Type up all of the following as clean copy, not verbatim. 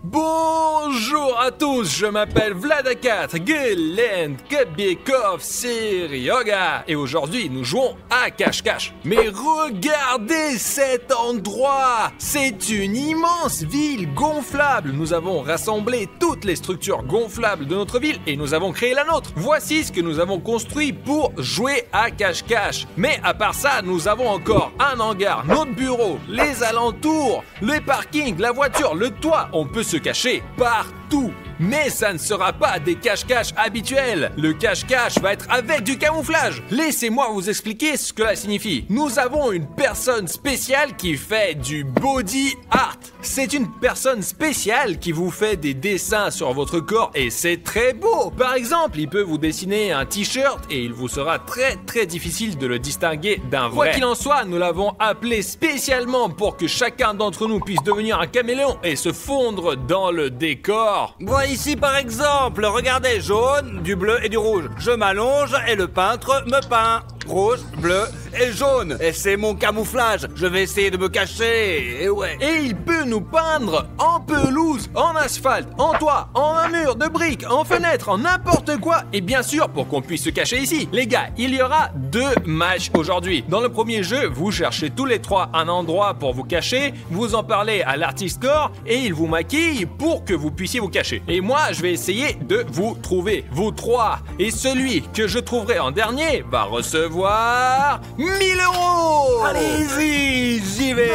Bonjour à tous, je m'appelle Vladakat Gelend Kabekov Serioga et aujourd'hui nous jouons à cache-cache. Mais regardez cet endroit! C'est une immense ville gonflable. Nous avons rassemblé toutes les structures gonflables de notre ville et nous avons créé la nôtre. Voici ce que nous avons construit pour jouer à cache-cache. Mais à part ça, nous avons encore un hangar, notre bureau, les alentours, les parkings, la voiture, le toit. On peut se cacher partout. Mais ça ne sera pas des cache-cache habituels. Le cache-cache va être avec du camouflage. Laissez-moi vous expliquer ce que cela signifie. Nous avons une personne spéciale qui fait du body art. C'est une personne spéciale qui vous fait des dessins sur votre corps et c'est très beau. Par exemple, il peut vous dessiner un t-shirt et il vous sera très difficile de le distinguer d'un vrai. Quoi qu'il en soit, nous l'avons appelé spécialement pour que chacun d'entre nous puisse devenir un caméléon et se fondre dans le décor. Moi ici par exemple, regardez, jaune, du bleu et du rouge. Je m'allonge et le peintre me peint. Rouge, bleu et jaune. Et c'est mon camouflage. Je vais essayer de me cacher. Et ouais. Et il peut nous peindre en pelouse, en asphalte, en toit, en un mur de briques, en fenêtre, en n'importe quoi. Et bien sûr, pour qu'on puisse se cacher ici. Les gars, il y aura 2 matchs aujourd'hui. Dans le premier jeu, vous cherchez tous les 3 un endroit pour vous cacher. Vous en parlez à l'artiste core et il vous maquille pour que vous puissiez vous cacher. Et moi, je vais essayer de vous trouver, vous 3. Et celui que je trouverai en dernier va recevoir 1000 €. Allez-y, j'y vais.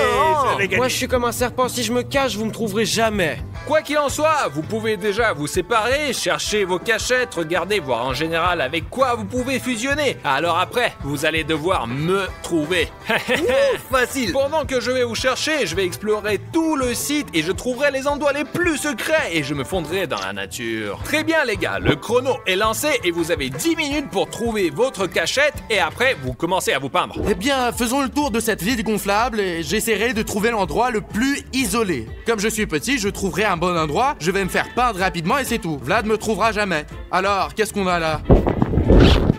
Moi je suis comme un serpent, si je me cache, vous me trouverez jamais. Quoi qu'il en soit, vous pouvez déjà vous séparer, chercher vos cachettes, regarder, voir en général avec quoi vous pouvez fusionner. Alors après, vous allez devoir me trouver. Facile. Pendant que je vais vous chercher, je vais explorer tout le site et je trouverai les endroits les plus secrets et je me fondrai dans la nature. Très bien les gars, le chrono est lancé et vous avez 10 minutes pour trouver votre cachette et après vous commencez à vous peindre. Eh bien, faisons le tour de cette ville gonflable et j'essaierai de trouver l'endroit le plus isolé. Comme je suis petit, je trouverai un bon endroit, je vais me faire peindre rapidement et c'est tout. Vlad me trouvera jamais. Alors, qu'est-ce qu'on a là?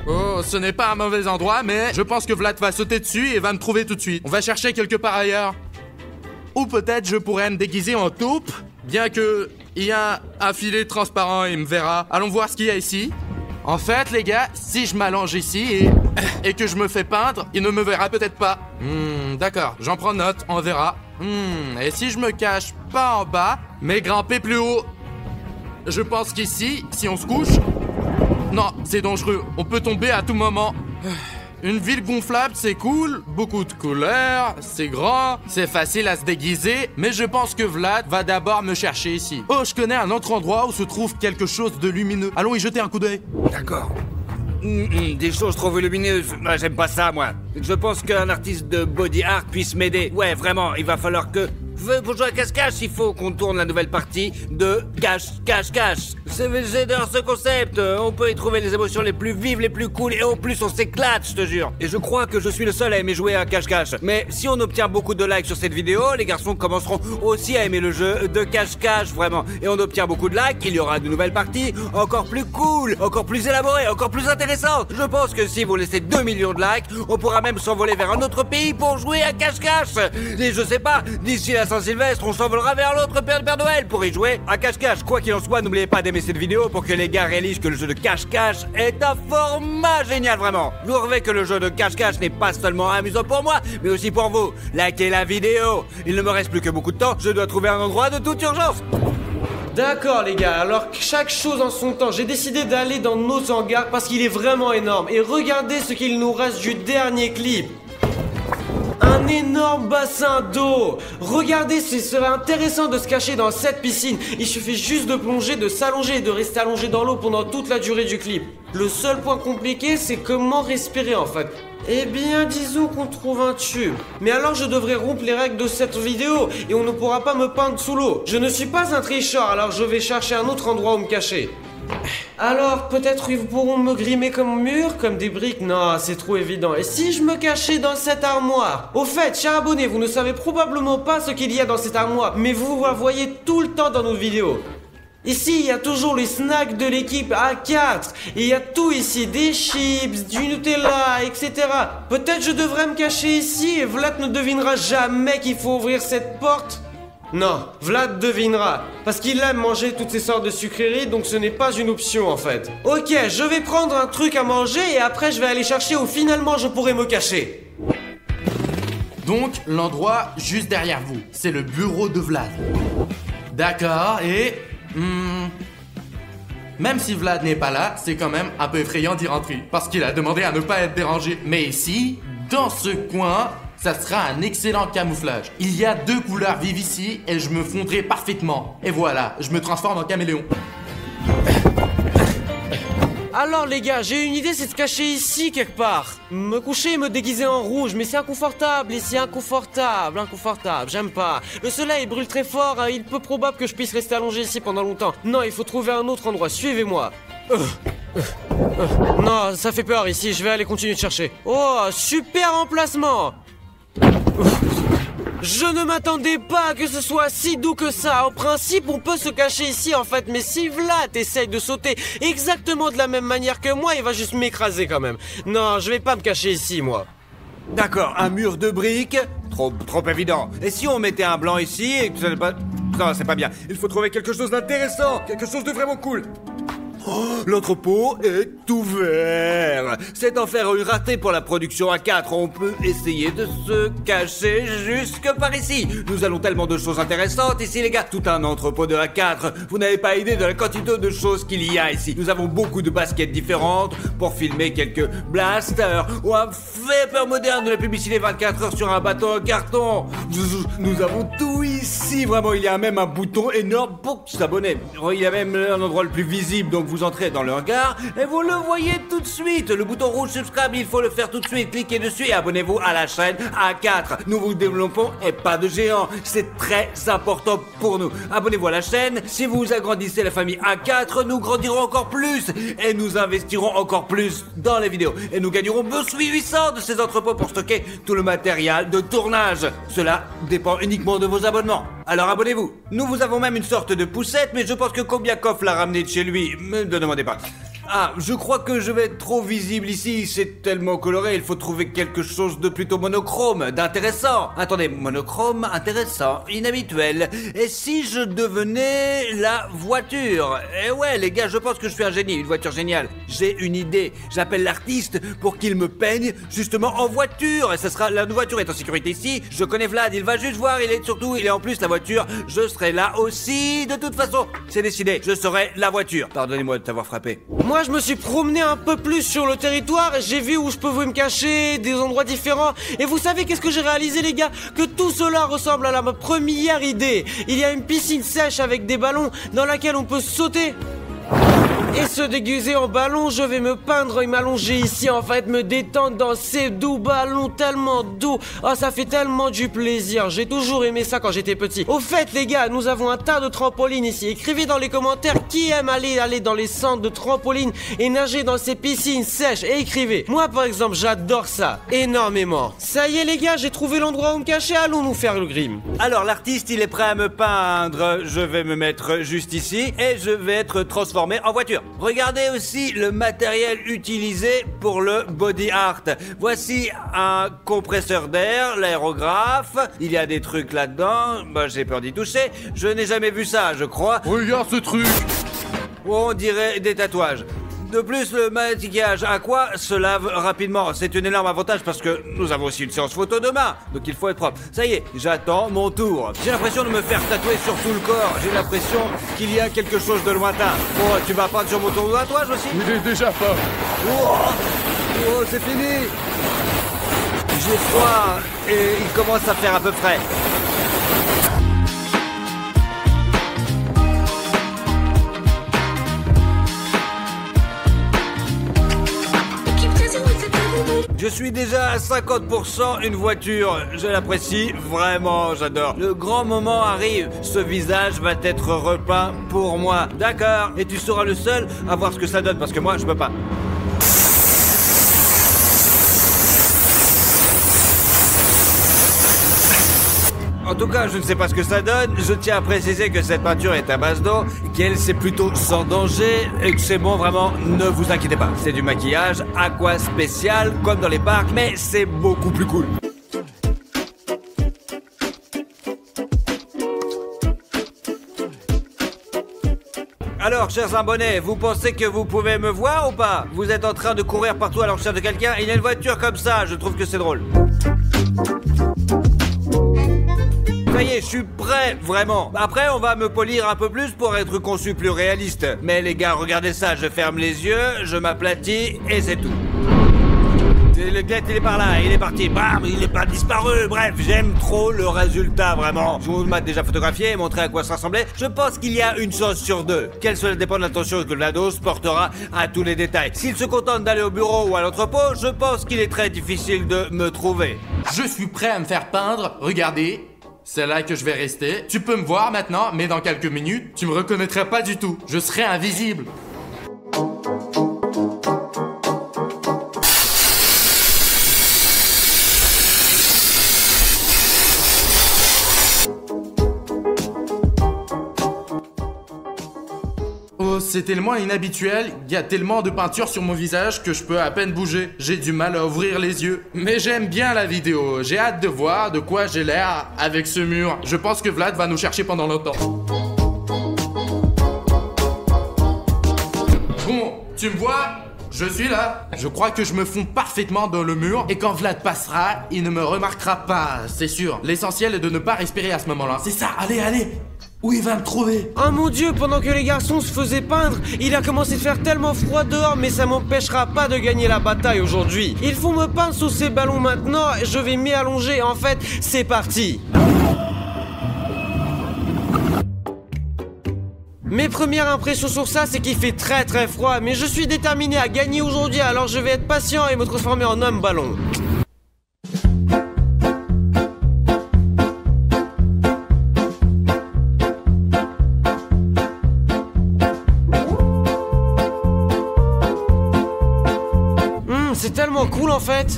Oh, ce n'est pas un mauvais endroit, mais je pense que Vlad va sauter dessus et va me trouver tout de suite. On va chercher quelque part ailleurs. Ou peut-être je pourrais me déguiser en taupe, bien que il y a un filet transparent et il me verra. Allons voir ce qu'il y a ici. En fait, les gars, si je m'allonge ici et que je me fais peindre, il ne me verra peut-être pas. D'accord, j'en prends note, on verra. Et si je me cache pas en bas, mais grimper plus haut? Je pense qu'ici, si on se couche... Non, c'est dangereux, on peut tomber à tout moment. Une ville gonflable, c'est cool, beaucoup de couleurs, c'est grand, c'est facile à se déguiser, mais je pense que Vlad va d'abord me chercher ici. Oh, je connais un autre endroit où se trouve quelque chose de lumineux. Allons y jeter un coup d'œil. D'accord. Des choses trop volumineuses. J'aime pas ça, moi. Je pense qu'un artiste de body art puisse m'aider. Ouais, vraiment, il va falloir que... Pour jouer à cache-cache, il faut qu'on tourne la nouvelle partie de cache-cache-cache. J'adore ce concept. On peut y trouver les émotions les plus vives, les plus cool, et en plus on s'éclate, je te jure. Et je crois que je suis le seul à aimer jouer à cache-cache. Mais si on obtient beaucoup de likes sur cette vidéo, les garçons commenceront aussi à aimer le jeu de cache-cache, vraiment. Et on obtient beaucoup de likes, il y aura de nouvelles parties encore plus cool, encore plus élaborées, encore plus intéressantes. Je pense que si vous laissez 2 millions de likes, on pourra même s'envoler vers un autre pays pour jouer à cache-cache. Et je sais pas, d'ici la Saint-Sylvestre, on s'envolera vers l'autre Père Noël pour y jouer à cache-cache. Quoi qu'il en soit, n'oubliez pas d'aimer cette vidéo pour que les gars réalisent que le jeu de cache-cache est un format génial, vraiment. Je vous rêvais que le jeu de cache-cache n'est pas seulement amusant pour moi, mais aussi pour vous. Likez la vidéo. Il ne me reste plus que beaucoup de temps, je dois trouver un endroit de toute urgence. D'accord les gars, alors chaque chose en son temps. J'ai décidé d'aller dans nos hangars parce qu'il est vraiment énorme. Et regardez ce qu'il nous reste du dernier clip. Un énorme bassin d'eau. Regardez, ce serait intéressant de se cacher dans cette piscine. Il suffit juste de plonger, de s'allonger et de rester allongé dans l'eau pendant toute la durée du clip. Le seul point compliqué, c'est comment respirer en fait. Eh bien, disons qu'on trouve un tube. Mais alors je devrais rompre les règles de cette vidéo et on ne pourra pas me peindre sous l'eau. Je ne suis pas un tricheur, alors je vais chercher un autre endroit où me cacher. Alors, peut-être ils pourront me grimer comme mur, comme des briques. Non, c'est trop évident. Et si je me cachais dans cette armoire? Au fait, chers abonnés, vous ne savez probablement pas ce qu'il y a dans cette armoire, mais vous la voyez tout le temps dans nos vidéos. Ici, il y a toujours les snacks de l'équipe A4. Et il y a tout ici, des chips, du Nutella, etc. Peut-être je devrais me cacher ici et Vlad ne devinera jamais qu'il faut ouvrir cette porte. Non, Vlad devinera. Parce qu'il aime manger toutes ces sortes de sucreries, donc ce n'est pas une option en fait. Ok, je vais prendre un truc à manger et après je vais aller chercher où finalement je pourrai me cacher. Donc, l'endroit juste derrière vous, c'est le bureau de Vlad. D'accord, et... même si Vlad n'est pas là, c'est quand même un peu effrayant d'y rentrer. Parce qu'il a demandé à ne pas être dérangé. Mais ici, dans ce coin, ça sera un excellent camouflage. Il y a 2 couleurs vives ici et je me fondrai parfaitement. Et voilà, je me transforme en caméléon. Alors les gars, j'ai une idée, c'est de se cacher ici quelque part. Me coucher et me déguiser en rouge, mais c'est inconfortable ici, inconfortable, j'aime pas. Le soleil brûle très fort, hein, il peut probable que je puisse rester allongé ici pendant longtemps. Non, il faut trouver un autre endroit, suivez-moi. Non, ça fait peur ici, je vais aller continuer de chercher. Oh, super emplacement. Je ne m'attendais pas à que ce soit si doux que ça. En principe, on peut se cacher ici en fait, mais si Vlad essaye de sauter exactement de la même manière que moi, il va juste m'écraser quand même. Non, je vais pas me cacher ici, moi. D'accord, un mur de briques. Trop évident. Et si on mettait un blanc ici et que ça n'est pas... Non, c'est pas bien. Il faut trouver quelque chose d'intéressant, quelque chose de vraiment cool. Oh, l'entrepôt est ouvert. C'est en faire une ratée pour la production A4. On peut essayer de se cacher jusque par ici. Nous allons tellement de choses intéressantes ici, les gars. Tout un entrepôt de A4. Vous n'avez pas idée de la quantité de choses qu'il y a ici. Nous avons beaucoup de baskets différentes pour filmer quelques blasters ou un vapeur moderne de la publicité 24 heures sur un bateau en carton. Nous avons tout ici. Vraiment, il y a même un bouton énorme pour s'abonner. Il y a même l'endroit le plus visible, donc vous entrez dans le hangar et vous le voyez tout de suite. Le bouton rouge subscribe, il faut le faire tout de suite. Cliquez dessus et abonnez-vous à la chaîne A4. Nous vous développons et pas de géant. C'est très important pour nous. Abonnez-vous à la chaîne. Si vous agrandissez la famille A4, nous grandirons encore plus et nous investirons encore plus dans les vidéos. Et nous gagnerons 800 de ces entrepôts pour stocker tout le matériel de tournage. Cela dépend uniquement de vos abonnements. Alors abonnez-vous. Nous vous avons même une sorte de poussette, mais je pense que Kobiakov l'a ramené de chez lui. Ne demandez pas. Ah, je crois que je vais être trop visible ici, c'est tellement coloré, il faut trouver quelque chose de plutôt monochrome, d'intéressant. Attendez, monochrome, intéressant, inhabituel. Et si je devenais la voiture? Eh ouais, les gars, je pense que je suis un génie, une voiture géniale. J'ai une idée, j'appelle l'artiste pour qu'il me peigne justement en voiture. Et ce sera, la voiture est en sécurité ici, je connais Vlad, il va juste voir, il est en plus la voiture, je serai là aussi. De toute façon, c'est décidé, je serai la voiture. Pardonnez-moi de t'avoir frappé. Moi, je me suis promené un peu plus sur le territoire et j'ai vu où je pouvais me cacher, des endroits différents. Et vous savez qu'est-ce que j'ai réalisé, les gars? Que tout cela ressemble à ma première idée. Il y a une piscine sèche avec des ballons dans laquelle on peut sauter et se déguiser en ballon. Je vais me peindre et m'allonger ici, en fait, me détendre dans ces doux ballons tellement doux. Oh, ça fait tellement du plaisir. J'ai toujours aimé ça quand j'étais petit. Au fait, les gars, nous avons un tas de trampolines ici. Écrivez dans les commentaires qui aime aller dans les centres de trampolines et nager dans ces piscines sèches. Et écrivez. Moi, par exemple, j'adore ça énormément. Ça y est, les gars, j'ai trouvé l'endroit où me cacher. Allons nous faire le grim. Alors, l'artiste, il est prêt à me peindre. Je vais me mettre juste ici et je vais être transformé en voiture. Regardez aussi le matériel utilisé pour le body art. Voici un compresseur d'air, l'aérographe. Il y a des trucs là-dedans. Bah, j'ai peur d'y toucher. Je n'ai jamais vu ça, je crois. Regarde ce truc. On dirait des tatouages. De plus, le maquillage aqua se lave rapidement. C'est un énorme avantage parce que nous avons aussi une séance photo demain. Donc il faut être propre. Ça y est, j'attends mon tour. J'ai l'impression de me faire tatouer sur tout le corps. J'ai l'impression qu'il y a quelque chose de lointain. Bon, tu vas peindre sur mon tatouage aussi? Il est déjà pas. Oh, c'est fini. J'ai froid et il commence à faire à peu près. Je suis déjà à 50% une voiture. Je l'apprécie vraiment, j'adore. Le grand moment arrive. Ce visage va être repeint pour moi. D'accord. Et tu seras le seul à voir ce que ça donne parce que moi, je peux pas. En tout cas, je ne sais pas ce que ça donne. Je tiens à préciser que cette peinture est à base d'eau, qu'elle c'est plutôt sans danger et que c'est bon, vraiment, ne vous inquiétez pas. C'est du maquillage aqua spécial comme dans les parcs, mais c'est beaucoup plus cool. Alors, chers abonnés, vous pensez que vous pouvez me voir ou pas? Vous êtes en train de courir partout à la recherche de quelqu'un, il y a une voiture comme ça, je trouve que c'est drôle. Ça y est, je suis prêt, vraiment. Après, on va me polir un peu plus pour être conçu plus réaliste. Mais les gars, regardez ça, je ferme les yeux, je m'aplatis et c'est tout. Le glette, il est par là, il est parti, bam, il est pas disparu. Bref, j'aime trop le résultat, vraiment. Je vous m'ai déjà photographié et montré à quoi ça ressemblait. Je pense qu'il y a une chance sur deux. Qu'elle soit dépend de l'attention que Vlados portera à tous les détails. S'il se contente d'aller au bureau ou à l'entrepôt, je pense qu'il est très difficile de me trouver. Je suis prêt à me faire peindre, regardez. C'est là que je vais rester. Tu peux me voir maintenant, mais dans quelques minutes, tu me reconnaîtras pas du tout. Je serai invisible. Oh, c'est tellement inhabituel, il y a tellement de peinture sur mon visage que je peux à peine bouger. J'ai du mal à ouvrir les yeux. Mais j'aime bien la vidéo, j'ai hâte de voir de quoi j'ai l'air avec ce mur. Je pense que Vlad va nous chercher pendant longtemps. Bon, tu me vois? Je suis là. Je crois que je me fonds parfaitement dans le mur et quand Vlad passera, il ne me remarquera pas, c'est sûr. L'essentiel est de ne pas respirer à ce moment-là. C'est ça, allez, allez. Où il va me trouver? Oh mon dieu, pendant que les garçons se faisaient peindre, il a commencé à faire tellement froid dehors, mais ça m'empêchera pas de gagner la bataille aujourd'hui. Il faut me peindre sous ces ballons maintenant, et je vais m'y allonger. En fait, c'est parti. Mes premières impressions sur ça, c'est qu'il fait très très froid, mais je suis déterminé à gagner aujourd'hui, alors je vais être patient et me transformer en homme ballon. C'est tellement cool en fait.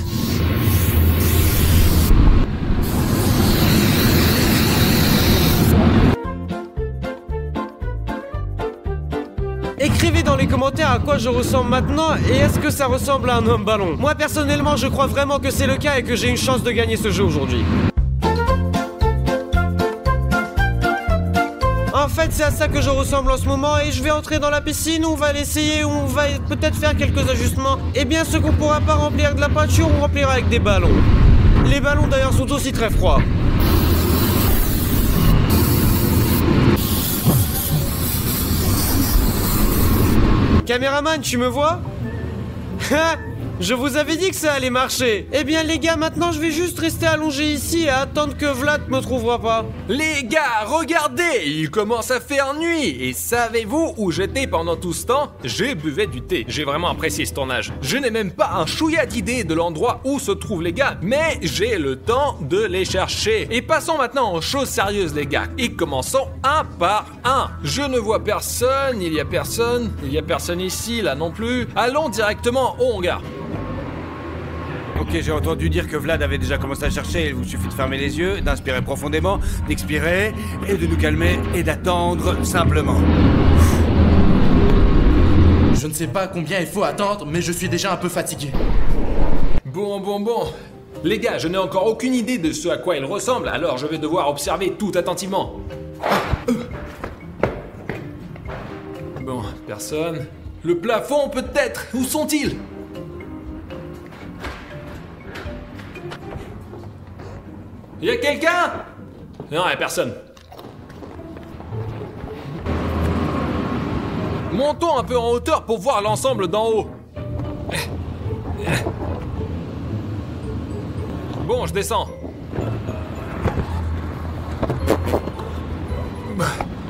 Écrivez dans les commentaires à quoi je ressemble maintenant et est-ce que ça ressemble à un homme ballon. Moi personnellement je crois vraiment que c'est le cas et que j'ai une chance de gagner ce jeu aujourd'hui. En fait c'est à ça que je ressemble en ce moment et je vais entrer dans la piscine, on va l'essayer, on va peut-être faire quelques ajustements. Et bien ce qu'on pourra pas remplir avec de la peinture, on remplira avec des ballons. Les ballons d'ailleurs sont aussi très froids. Caméraman, tu me vois? Je vous avais dit que ça allait marcher. Eh bien les gars, maintenant je vais juste rester allongé ici et attendre que Vlad me trouvera pas. Les gars, regardez, il commence à faire nuit. Et savez-vous où j'étais pendant tout ce temps? J'ai buvé du thé. J'ai vraiment apprécié ce tournage. Je n'ai même pas un chouïa d'idée de l'endroit où se trouvent les gars, mais j'ai le temps de les chercher. Et passons maintenant aux choses sérieuses les gars. Et commençons un par un. Je ne vois personne, il y a personne ici, là non plus. Allons directement au hangar. Ok, j'ai entendu dire que Vlad avait déjà commencé à chercher. Il vous suffit de fermer les yeux, d'inspirer profondément, d'expirer, et de nous calmer, et d'attendre simplement. Je ne sais pas combien il faut attendre, mais je suis déjà un peu fatigué. Bon. Les gars, je n'ai encore aucune idée de ce à quoi il ressemble, alors je vais devoir observer tout attentivement. Bon, personne. Le plafond peut-être. Où sont-ils? Y a quelqu'un? Non, y a personne. Montons un peu en hauteur pour voir l'ensemble d'en haut. Bon, je descends.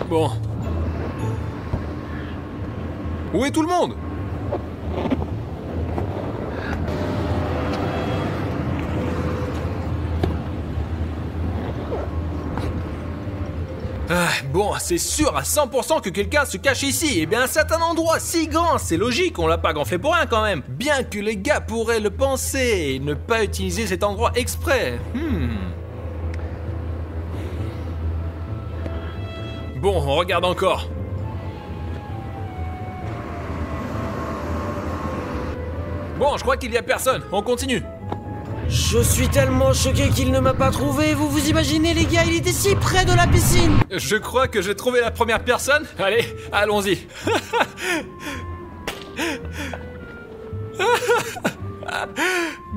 Bon. Où est tout le monde? Bon, c'est sûr à 100% que quelqu'un se cache ici. Et bien, c'est un endroit si grand, c'est logique, on l'a pas gonflé pour rien quand même. Bien que les gars pourraient le penser et ne pas utiliser cet endroit exprès. Bon, on regarde encore. Bon, je crois qu'il y a personne, on continue. Je suis tellement choqué qu'il ne m'a pas trouvé. Vous vous imaginez, les gars, il était si près de la piscine. Je crois que j'ai trouvé la première personne. Allez, allons-y.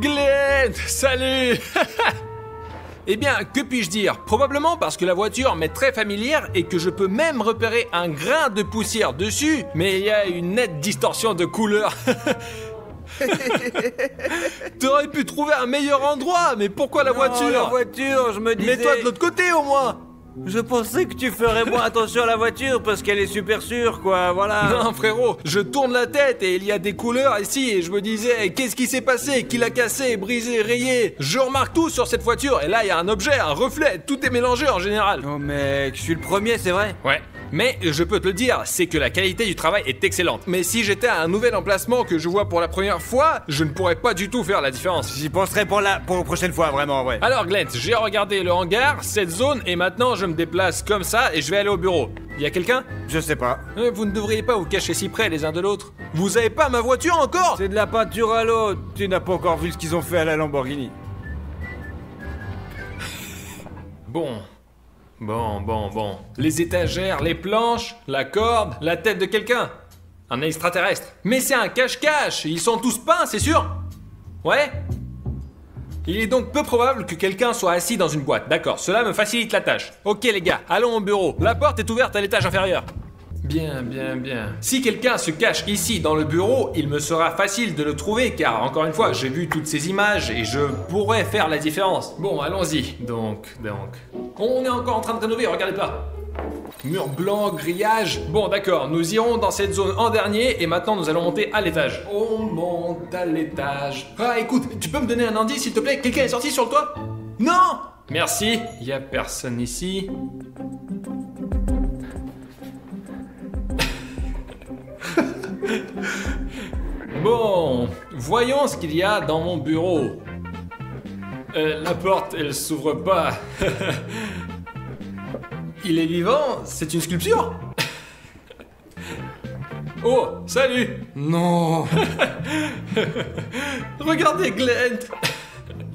Glenn, salut. Eh bien, que puis-je dire? Probablement parce que la voiture m'est très familière et que je peux même repérer un grain de poussière dessus, mais il y a une nette distorsion de couleur. T'aurais pu trouver un meilleur endroit, mais pourquoi la voiture? La voiture, je me disais... Mets-toi de l'autre côté au moins. Je pensais que tu ferais moins attention à la voiture parce qu'elle est super sûre, quoi, voilà. Non frérot, je tourne la tête et il y a des couleurs ici et je me disais qu'est-ce qui s'est passé, qui l'a cassé, brisé, rayé. Je remarque tout sur cette voiture et là il y a un objet, un reflet, tout est mélangé en général. Oh mec, je suis le premier, c'est vrai. Ouais. Mais je peux te le dire, c'est que la qualité du travail est excellente. Mais si j'étais à un nouvel emplacement que je vois pour la première fois, je ne pourrais pas du tout faire la différence. J'y penserai pour la prochaine fois, vraiment, ouais. Alors Glenn, j'ai regardé le hangar, cette zone, et maintenant je me déplace comme ça et je vais aller au bureau. Y a quelqu'un? Je sais pas. Vous ne devriez pas vous cacher si près les uns de l'autre. Vous avez pas ma voiture encore? C'est de la peinture à l'eau. Tu n'as pas encore vu ce qu'ils ont fait à la Lamborghini. Bon. Les étagères, les planches, la corde, la tête de quelqu'un. Un extraterrestre. Mais c'est un cache-cache. Ils sont tous peints, c'est sûr? Ouais? Il est donc peu probable que quelqu'un soit assis dans une boîte. D'accord, cela me facilite la tâche. Ok les gars, allons au bureau. La porte est ouverte à l'étage inférieur. Bien. Si quelqu'un se cache ici dans le bureau, il me sera facile de le trouver car, encore une fois, j'ai vu toutes ces images et je pourrais faire la différence. Bon, allons-y. Donc. On est encore en train de rénover, regardez pas. Mur blanc, grillage. Bon, d'accord, nous irons dans cette zone en dernier et maintenant nous allons monter à l'étage. On monte à l'étage. Ah, écoute, tu peux me donner un indice s'il te plaît? Quelqu'un est sorti sur le toit? Non! Merci, y a personne ici. Bon, voyons ce qu'il y a dans mon bureau. La porte, elle s'ouvre pas. Il est vivant? C'est une sculpture? Oh, salut! Non. Regardez Glenn!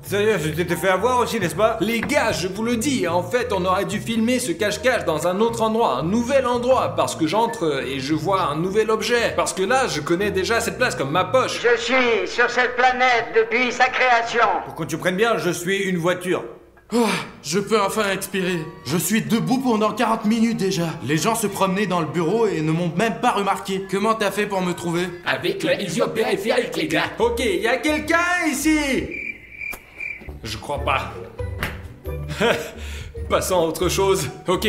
Sérieux, je t'ai fait avoir aussi, n'est-ce pas? Les gars, je vous le dis, en fait, on aurait dû filmer ce cache-cache dans un autre endroit, un nouvel endroit, parce que j'entre et je vois un nouvel objet. Parce que là, je connais déjà cette place comme ma poche. Je suis sur cette planète depuis sa création. Pour que tu prennes bien, je suis une voiture. Oh, je peux enfin expirer. Je suis debout pendant 40 minutes déjà. Les gens se promenaient dans le bureau et ne m'ont même pas remarqué. Comment t'as fait pour me trouver? Avec la vision périphérique, les gars. Ok, y a quelqu'un ici? Je crois pas. Passons à autre chose. Ok.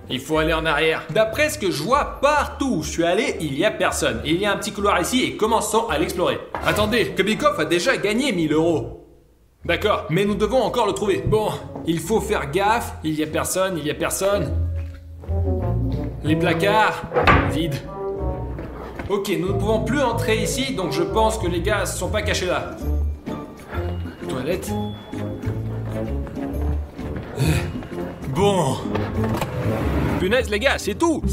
Il faut aller en arrière. D'après ce que je vois, partout où je suis allé, il y a personne. Il y a un petit couloir ici et commençons à l'explorer. Attendez, Kubikov a déjà gagné 1000 €. D'accord, mais nous devons encore le trouver. Bon, il faut faire gaffe. Il y a personne. Les placards, vides. Ok, nous ne pouvons plus entrer ici, donc je pense que les gars ne se sont pas cachés là. Toilette. Bon. Punaise les gars, c'est tout.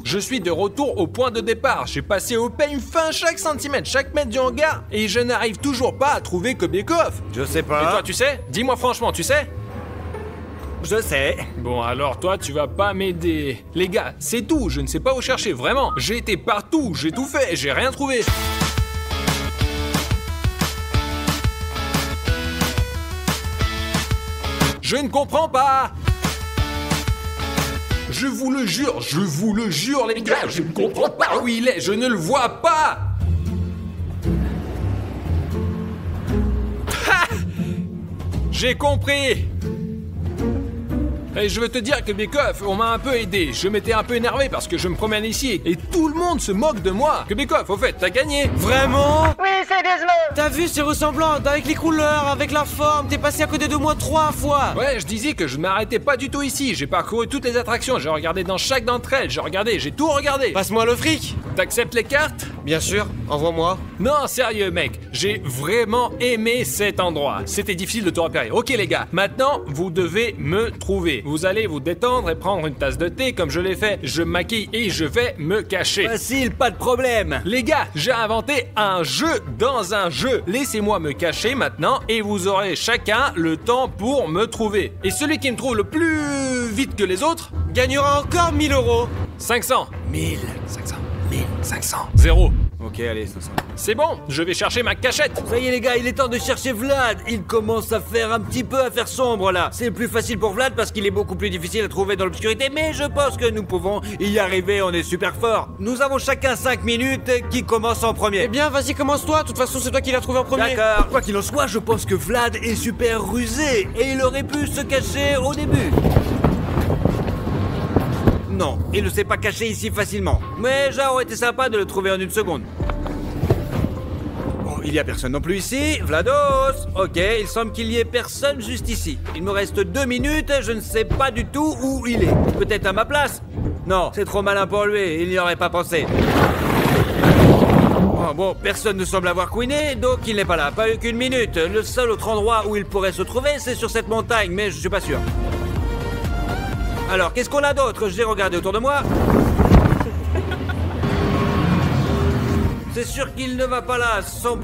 Je suis de retour au point de départ. J'ai passé au peigne fin chaque centimètre, chaque mètre du hangar, et je n'arrive toujours pas à trouver Kubikov. Je sais pas. Et toi, tu sais? Dis-moi franchement, tu sais? Je sais. Bon, alors toi, tu vas pas m'aider. Les gars, c'est tout, je ne sais pas où chercher, vraiment. J'ai été partout, j'ai tout fait, j'ai rien trouvé. Je ne comprends pas. Je vous le jure, les gars, je ne comprends pas où il est, je ne le vois pas. Ha! J'ai compris. Et je veux te dire que Kubikov, on m'a un peu aidé. Je m'étais un peu énervé parce que je me promène ici et tout le monde se moque de moi. Kubikov, au fait, t'as gagné. Vraiment? Oui, c'est Desmond. T'as vu, c'est ressemblant, avec les couleurs, avec la forme, t'es passé à côté de moi 3 fois. Ouais, je disais que je ne m'arrêtais pas du tout ici. J'ai parcouru toutes les attractions, j'ai regardé dans chaque d'entre elles, j'ai tout regardé. Passe-moi le fric. T'acceptes les cartes? Bien sûr, envoie-moi. Non, sérieux mec, j'ai vraiment aimé cet endroit. C'était difficile de te repérer. Ok les gars, maintenant vous devez me trouver. Vous allez vous détendre et prendre une tasse de thé comme je l'ai fait. Je me maquille et je vais me cacher. Facile, pas de problème. Les gars, j'ai inventé un jeu dans un jeu. Laissez-moi me cacher maintenant et vous aurez chacun le temps pour me trouver. Et celui qui me trouve le plus vite que les autres, Gagnera encore 1000 euros. 500. 1000, 500, 1500. 0. Ok, allez, 500. C'est bon, je vais chercher ma cachette. Ça y est les gars, il est temps de chercher Vlad. Il commence à faire un petit peu à faire sombre là. C'est plus facile pour Vlad parce qu'il est beaucoup plus difficile à trouver dans l'obscurité, mais je pense que nous pouvons y arriver, on est super fort. Nous avons chacun 5 minutes. Qui commence en premier? Eh bien, vas-y, commence-toi. De toute façon, c'est toi qui l'as trouvé en premier. D'accord. Quoi qu'il en soit, je pense que Vlad est super rusé et il aurait pu se cacher au début. Non, il ne s'est pas caché ici facilement. Mais ça aurait été sympa de le trouver en une seconde. Bon, il y a personne non plus ici. Vlados! Ok, il semble qu'il y ait personne juste ici. Il me reste 2 minutes, je ne sais pas du tout où il est. Peut-être à ma place? Non, c'est trop malin pour lui, il n'y aurait pas pensé. Bon, personne ne semble avoir couiné, donc il n'est pas là. Pas eu qu'une minute. Le seul autre endroit où il pourrait se trouver, c'est sur cette montagne, mais je suis pas sûr. Alors, qu'est-ce qu'on a d'autre? J'ai regardé autour de moi. C'est sûr qu'il ne va pas là, 100%.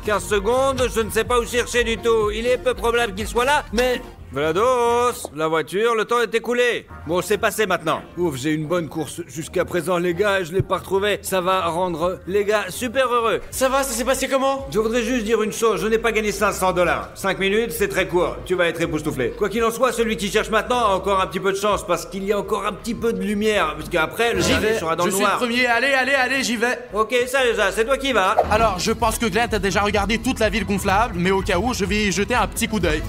15 secondes, je ne sais pas où chercher du tout. Il est peu probable qu'il soit là, mais... Vlados, la voiture, le temps est écoulé. Bon, c'est passé maintenant. Ouf, j'ai une bonne course jusqu'à présent, les gars, et je l'ai pas retrouvé. Ça va rendre les gars super heureux. Ça va, ça s'est passé comment? Je voudrais juste dire une chose, je n'ai pas gagné 500 $. 5 minutes, c'est très court. Tu vas être époustouflé. Quoi qu'il en soit, celui qui cherche maintenant a encore un petit peu de chance, parce qu'il y a encore un petit peu de lumière, parce qu'après, le dernier sera dans Je le suis le noir. premier, allez, j'y vais. Ok, ça déjà, c'est toi qui vas. Alors, je pense que Glenn a déjà regardé toute la ville gonflable, mais au cas où, je vais y jeter un petit coup d'œil.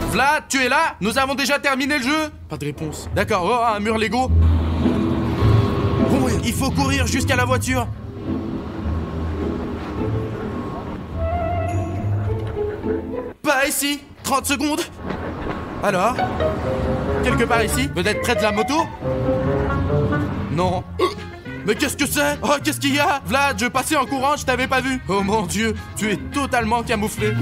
Vlad, tu es là? Nous avons déjà terminé le jeu? Pas de réponse. D'accord, oh, un mur Lego. Bon, il faut courir jusqu'à la voiture. Pas ici. 30 secondes. Alors? Quelque part ici? Peut-être près de la moto? Non. Mais qu'est-ce que c'est? Oh, qu'est-ce qu'il y a? Vlad, je passais en courant, je t'avais pas vu. Oh mon Dieu, tu es totalement camouflé.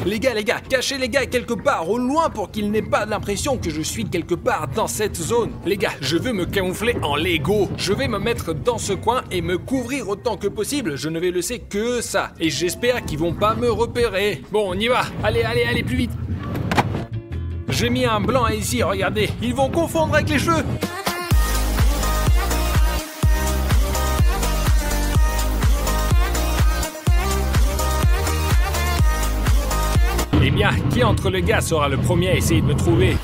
Les gars, cachez les gars quelque part au loin pour qu'il n'ait pas l'impression que je suis quelque part dans cette zone. Les gars, je veux me camoufler en Lego. Je vais me mettre dans ce coin et me couvrir autant que possible. Je ne vais laisser que ça. Et j'espère qu'ils vont pas me repérer. Bon, on y va. Allez, plus vite. J'ai mis un blanc ici, regardez. Ils vont confondre avec les cheveux. Eh bien, qui entre les gars sera le premier à essayer de me trouver?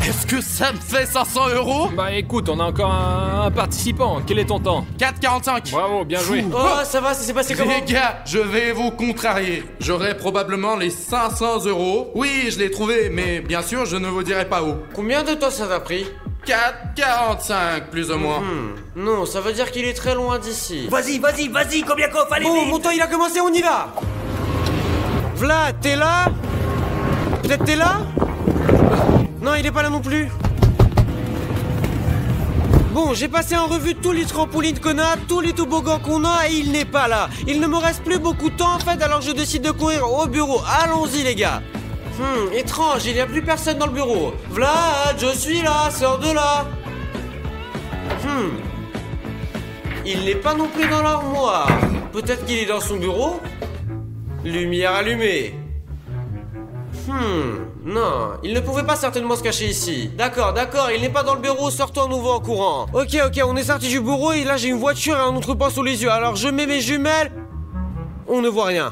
Est-ce que ça me fait 500 €? Bah écoute, on a encore un participant. Quel est ton temps? 4,45. Bravo, bien joué. Oh, ça va, ça s'est passé comment? Les gars, je vais vous contrarier. J'aurai probablement les 500 €. Oui, je l'ai trouvé, mais bien sûr, je ne vous dirai pas où. Combien de temps ça t'a pris? 4,45 plus ou moins. Non, ça veut dire qu'il est très loin d'ici. Vas-y, combien qu'on fallait Bon, vite. mon temps il a commencé, on y va. Vlad, t'es là? Peut-être t'es là? Non, il est pas là non plus. Bon, j'ai passé en revue tous les trampolines qu'on a, tous les toboggans qu'on a, et il n'est pas là. Il ne me reste plus beaucoup de temps en fait, alors je décide de courir au bureau. Allons-y les gars. Étrange, il n'y a plus personne dans le bureau. Vlad, je suis là, sors de là. Il n'est pas non plus dans l'armoire. Peut-être qu'il est dans son bureau? Lumière allumée. Non, il ne pouvait pas certainement se cacher ici. D'accord, il n'est pas dans le bureau, sortons à nouveau en courant. Ok, on est sorti du bureau et là j'ai une voiture et un entrepôt sous les yeux. Alors je mets mes jumelles. On ne voit rien.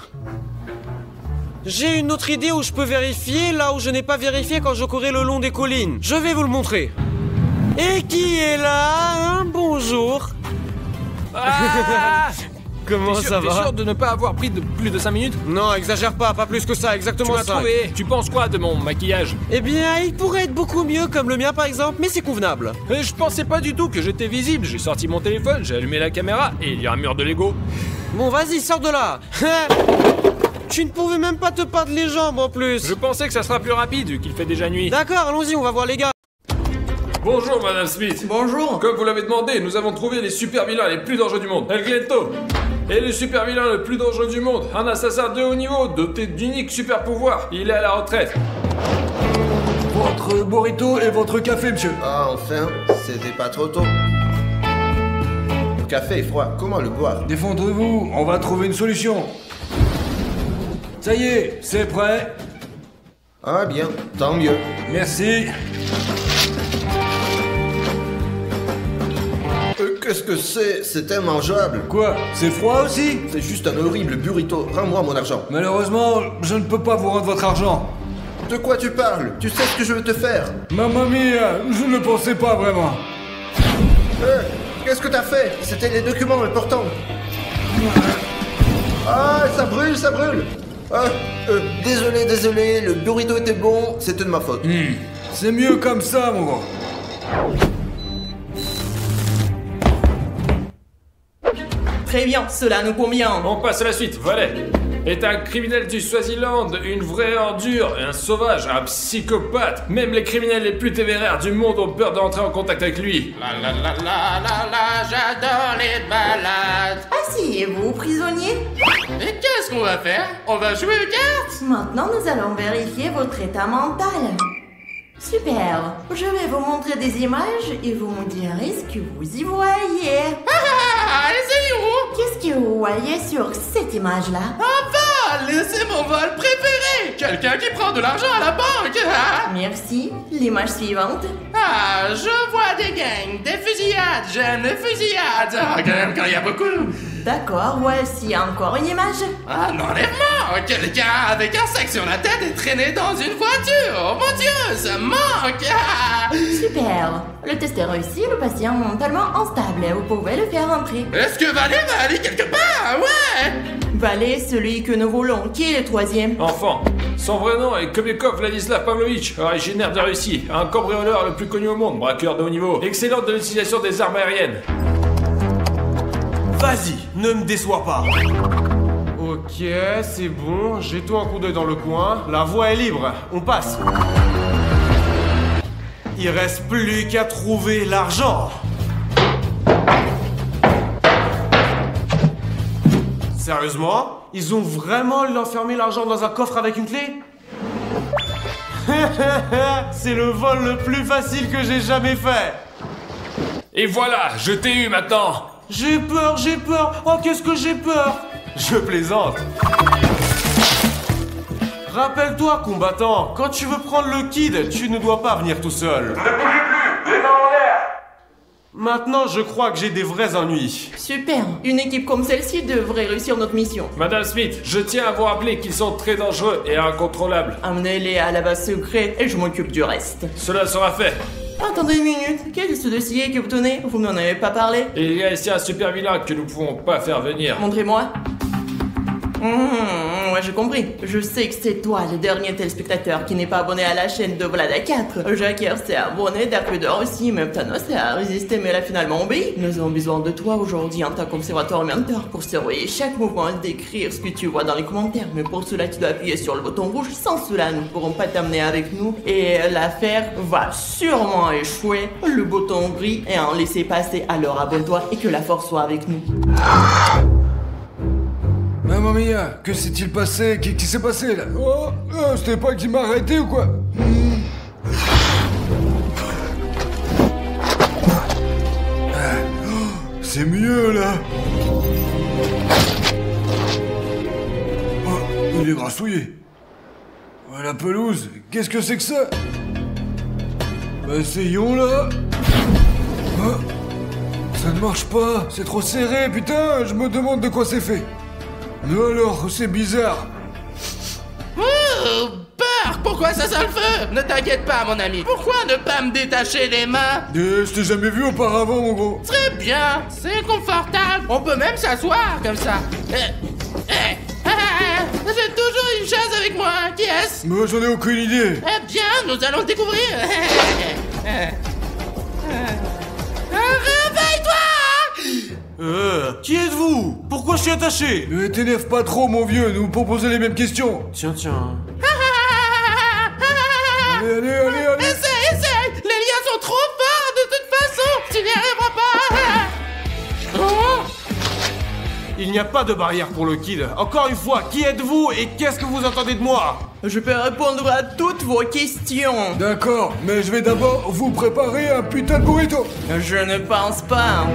J'ai une autre idée où je peux vérifier là où je n'ai pas vérifié quand je courais le long des collines. Je vais vous le montrer. Et qui est là? Bonjour. Ah Comment ça T'es va? sûr de ne pas avoir pris plus de 5 minutes? Non, exagère pas plus que ça, Tu exactement m'as ça. trouvé. Tu penses quoi de mon maquillage? Eh bien, il pourrait être beaucoup mieux comme le mien par exemple, mais c'est convenable. Je pensais pas du tout que j'étais visible. J'ai sorti mon téléphone, j'ai allumé la caméra et il y a un mur de Lego. Bon, vas-y, sors de là. Tu ne pouvais même pas te perdre les jambes en plus. Je pensais que ça sera plus rapide vu qu'il fait déjà nuit. D'accord, allons-y, on va voir les gars. Bonjour Madame Smith. Bonjour. Comme vous l'avez demandé, nous avons trouvé les super vilains les plus dangereux du monde. El Glento. Et le super vilain le plus dangereux du monde. Un assassin de haut niveau, doté d'uniques super pouvoirs. Il est à la retraite. Votre burrito et votre café, monsieur. Ah, enfin, c'était pas trop tôt. Le café est froid, comment le boire? Défendez-vous, on va trouver une solution. Ça y est, c'est prêt. Ah bien, tant mieux. Merci. Qu'est-ce que c'est? C'est immangeable. Quoi? C'est froid aussi? C'est juste un horrible burrito. Rends-moi mon argent. Malheureusement, je ne peux pas vous rendre votre argent. De quoi tu parles? Tu sais ce que je veux te faire? Mamma mia, je ne pensais pas vraiment. Qu'est-ce que t'as fait? C'était les documents importants. Ah, ça brûle, ça brûle. Désolé, le burrito était bon, c'était de ma faute. C'est mieux comme ça, mon gros. Très bien, cela nous convient. On passe à la suite, valet. Est un criminel du Swaziland, une vraie ordure, un sauvage, un psychopathe. Même les criminels les plus téméraires du monde ont peur d'entrer en contact avec lui. J'adore les balades. Asseyez-vous, prisonnier. Et qu'est-ce qu'on va faire? On va jouer aux cartes? Maintenant, nous allons vérifier votre état mental. Super. Je vais vous montrer des images et vous me direz ce que vous y voyez. Essayons. Qu'est-ce que vous voyez sur cette image-là? Un vol! C'est mon vol préféré! Quelqu'un qui prend de l'argent à la banque! Merci. L'image suivante. Je vois des gangs, des fusillades, j'aime les fusillades! Quand il y a beaucoup! D'accord, voici encore une image. Un enlèvement! Quelqu'un avec un sac sur la tête est traîné dans une voiture! Oh mon Dieu, ça manque! Super. Le test est réussi, le patient mentalement instable. Vous pouvez le faire entrer. Est-ce que Valet va aller quelque part? Ouais! Valet, celui que nous voulons. Qui est le troisième? Enfant. Son vrai nom est Kobiekov Vladislav Pavlovitch, originaire de Russie. Un cambrioleur le plus connu au monde, braqueur de haut niveau. Excellent de l'utilisation des armes aériennes. Vas-y, ne me déçois pas. Ok, c'est bon, jette-toi un coup d'œil dans le coin. La voie est libre, on passe. Il reste plus qu'à trouver l'argent. Sérieusement? Ils ont vraiment enfermé l'argent dans un coffre avec une clé? C'est le vol le plus facile que j'ai jamais fait. Et voilà, je t'ai eu maintenant. J'ai peur. Oh, qu'est-ce que j'ai peur? Je plaisante. Rappelle-toi, combattant, quand tu veux prendre le kid, tu ne dois pas venir tout seul. Ne bougez plus, les mains en l'air. Maintenant, je crois que j'ai des vrais ennuis. Super. Une équipe comme celle-ci devrait réussir notre mission. Madame Smith, je tiens à vous rappeler qu'ils sont très dangereux et incontrôlables. Amenez-les à la base secrète et je m'occupe du reste. Cela sera fait. Attendez une minute. Quel est ce dossier que vous tenez? Vous n'en avez pas parlé? Et il y a ici un super vilain que nous pouvons pas faire venir. Montrez-moi. Ouais, j'ai compris. Je sais que c'est toi, le dernier téléspectateur qui n'est pas abonné à la chaîne de Vlad à 4. Jacques s'est abonné, Dark Vader aussi, même Thanos a résisté mais elle a finalement obéi. Nous avons besoin de toi aujourd'hui en tant qu'observateur mentor pour surveiller chaque mouvement et décrire ce que tu vois dans les commentaires. Mais pour cela, tu dois appuyer sur le bouton rouge. Sans cela, nous ne pourrons pas t'amener avec nous et l'affaire va sûrement échouer. Le bouton gris est en laisser passer, alors abonne-toi et que la force soit avec nous. Mamma mia, que s'est-il passé? Qui s'est passé là? C'était pas qui m'a arrêté ou quoi? C'est mieux là. Il est grassouillé. La pelouse, qu'est-ce que c'est que ça? Essayons là. Ça ne marche pas, c'est trop serré, putain, je me demande de quoi c'est fait. Mais alors, c'est bizarre. Peur! Pourquoi ça sent le feu? Ne t'inquiète pas, mon ami. Pourquoi ne pas me détacher les mains? Je t'ai jamais vu auparavant, mon gros. Très bien, c'est confortable. On peut même s'asseoir comme ça. J'ai toujours une chaise avec moi. Qui est-ce? Moi, j'en ai aucune idée. Eh bien, nous allons le découvrir. Réveille-toi! Qui êtes-vous? Pourquoi je suis attaché? T'énerve pas trop, mon vieux, nous posons les mêmes questions. Tiens. Allez. Essaye. Les liens sont trop forts de toute façon. Tu n'y arriveras pas. Oh. Il n'y a pas de barrière pour le kid. Encore une fois, qui êtes-vous et qu'est-ce que vous attendez de moi? Je peux répondre à toutes vos questions. D'accord, mais je vais d'abord vous préparer un putain de burrito. Je ne pense pas.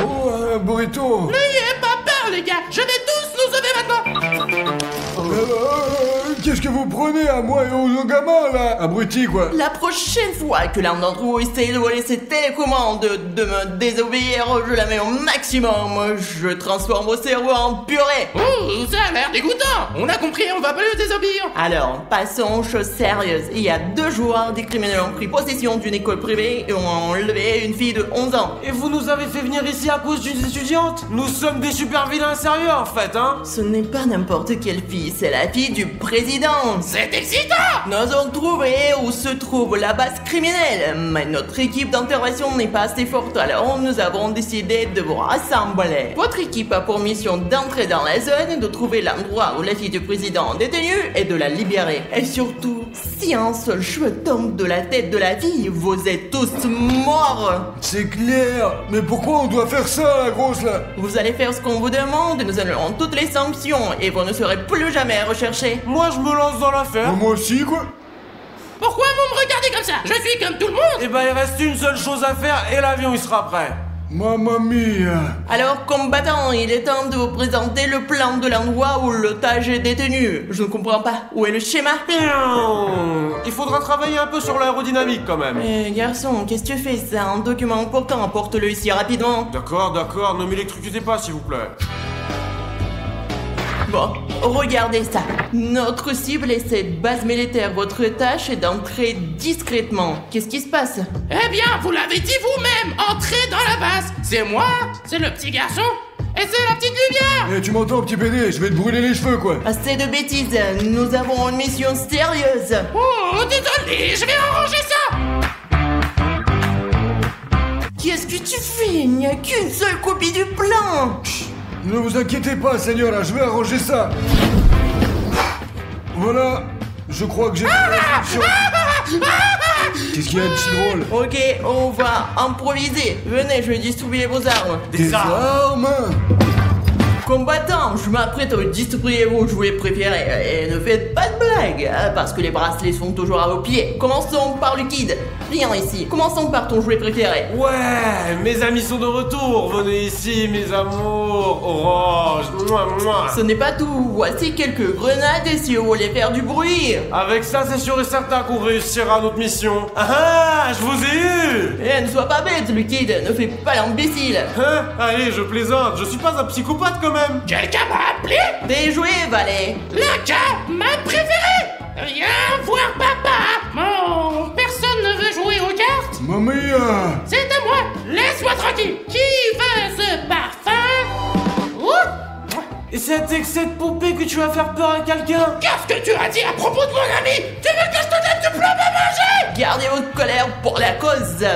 Oh, un burrito. N'ayez pas peur, les gars. Je vais tous nous sauver maintenant. Qu'est-ce que vous prenez à moi et aux gamins, là? Abruti, quoi. La prochaine fois que l'un d'entre vous essaye de voler cette télécommande, de me désobéir, je la mets au maximum. Je transforme vos cerveaux en purée. Oh, ça a l'air dégoûtant. On a compris, on va pas le désobéir. Alors, passons aux choses sérieuses. Il y a 2 jours, des criminels ont pris possession d'une école privée et ont enlevé une fille de 11 ans. Et vous nous avez fait venir ici à cause d'une étudiante? Nous sommes des super vilains sérieux en fait, hein? Ce n'est pas n'importe quelle fille, c'est la fille du président. C'est excitant. Nous avons trouvé où se trouve la base criminelle, mais notre équipe d'intervention n'est pas assez forte, alors nous avons décidé de vous rassembler. Votre équipe a pour mission d'entrer dans la zone, de trouver l'endroit où la fille du président est détenue et de la libérer. Et surtout, si un seul cheveu tombe de la tête de la fille, vous êtes tous morts. C'est clair. Mais pourquoi on doit faire ça, la grosse, là? Vous allez faire ce qu'on vous demande, nous annulerons toutes les sanctions et vous ne serez plus jamais recherchés. Moi je me lance dans l'affaire. Moi aussi, quoi. Pourquoi vous me regardez comme ça? Je suis comme tout le monde. Et bah il reste une seule chose à faire et l'avion il sera prêt. Mamma mia. Alors, combattant, il est temps de vous présenter le plan de l'endroit où l'otage est détenu. Je ne comprends pas. Où est le schéma? Il faudra travailler un peu sur l'aérodynamique quand même. Garçon, qu'est-ce que tu fais? C'est un document important, apporte-le ici rapidement. D'accord, ne m'électrocutez pas s'il vous plaît. Bon, regardez ça. Notre cible est cette base militaire. Votre tâche est d'entrer discrètement. Qu'est-ce qui se passe? Eh bien, vous l'avez dit vous-même. Entrez dans la base. C'est moi, c'est le petit garçon et c'est la petite lumière. Eh, tu m'entends, petit PD? Je vais te brûler les cheveux, quoi. Assez de bêtises. Nous avons une mission sérieuse. Oh, désolé, je vais arranger ça. Qu'est-ce que tu fais? Il n'y a qu'une seule copie du plan. Ne vous inquiétez pas, señora, je vais arranger ça. Voilà, je crois que j'ai trouvé la solution. Qu'est-ce qu'il y a de si drôle? Ok, on va improviser. Venez, je vais distribuer vos armes. Des armes? Combattant, je m'apprête à distribuer vos jouets préférés. Et ne faites pas de blagues, hein, parce que les bracelets sont toujours à vos pieds. Commençons par le kid. Viens ici. Commençons par ton jouet préféré. Ouais, mes amis sont de retour. Venez ici, mes amours. Orange. Mouah. Ce n'est pas tout. Voici quelques grenades si vous voulez faire du bruit. Avec ça, c'est sûr et certain qu'on réussira notre mission. Ah, je vous ai eu. Eh, ne sois pas bête, le kid. Ne fais pas l'imbécile. Hein? Allez, je plaisante. Je suis pas un psychopathe quand même. Quelqu'un m'a appelé? Des jouets, valet. Ma préférée. Viens voir papa. Bon, personne ne veut jouer aux cartes. Mamma mia. C'est à moi. Laisse-moi tranquille. Qui veut ce parfum? Ouh. Et c'est avec cette poupée que tu vas faire peur à quelqu'un? Qu'est-ce que tu as dit à propos de mon ami? Tu veux que je te donne du plomb à manger? Gardez votre colère pour la cause.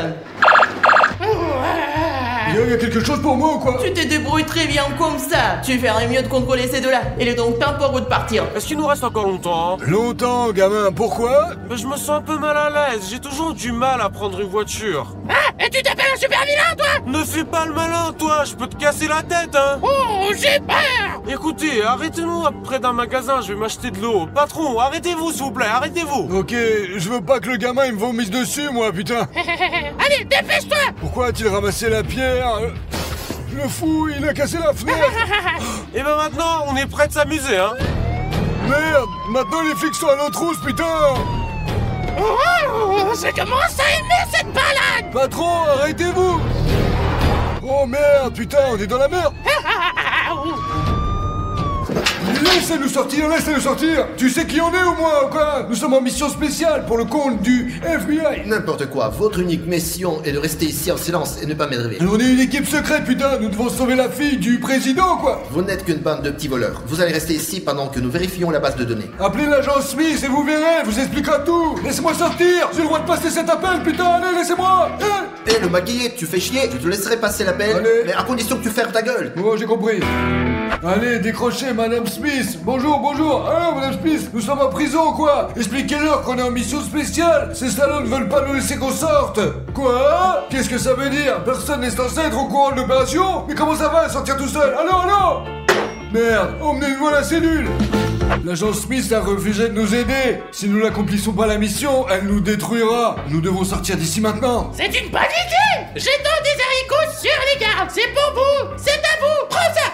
Il y a quelque chose pour moi ou quoi? Tu te débrouilles très bien comme ça. Tu ferais mieux de contrôler ces deux-là. Il est donc temps pour vous de partir. Est-ce qu'il nous reste encore longtemps? Longtemps, gamin, pourquoi? Mais je me sens un peu mal à l'aise. J'ai toujours du mal à prendre une voiture. Ah, et tu t'appelles un super vilain, toi? Ne fais pas le malin, toi. Je peux te casser la tête, hein. Oh, j'ai peur. Écoutez, arrêtez-nous près d'un magasin. Je vais m'acheter de l'eau. Patron, arrêtez-vous, s'il vous plaît. Arrêtez-vous. Ok, je veux pas que le gamin il me vomisse dessus, moi, putain. Allez, dépêche-toi. Pourquoi a-t-il ramassé la pierre? Le fou, il a cassé la fenêtre. Et ben maintenant, on est prêt de s'amuser, hein. Merde, maintenant les flics sont à notre trousse, putain. Oh, je commence à aimer cette balade. Patron, arrêtez-vous. Oh merde, putain, on est dans la merde. Laissez-nous sortir, laissez-nous sortir. Tu sais qui on est ou moi, quoi? Nous sommes en mission spéciale pour le compte du FBI. N'importe quoi, votre unique mission est de rester ici en silence et ne pas m'énerver. On est une équipe secrète, putain, nous devons sauver la fille du président, quoi. Vous n'êtes qu'une bande de petits voleurs. Vous allez rester ici pendant que nous vérifions la base de données. Appelez l'agent Smith et vous verrez, elle vous expliquera tout. Laissez-moi sortir, j'ai le droit de passer cet appel, putain, allez, laissez-moi. Le maquillé, tu fais chier, je te laisserai passer l'appel, Allez. mais à condition que tu fermes ta gueule. Oh, j'ai compris. Allez, décrochez, Madame Smith. Bonjour, bonjour. Ah, Madame Smith, nous sommes en prison, quoi. Expliquez-leur qu'on est en mission spéciale. Ces salauds ne veulent pas nous laisser qu'on sorte. Quoi? Qu'est-ce que ça veut dire? Personne n'est censé être au courant de l'opération? Mais comment ça va, sortir tout seul? Allô? Merde, emmenez-nous à la cellule. L'agent Smith a refusé de nous aider. Si nous n'accomplissons pas la mission, elle nous détruira. Nous devons sortir d'ici maintenant. C'est une bonne idée. Jetons des haricots sur les gardes. C'est pour vous. C'est à vous. Prends ça.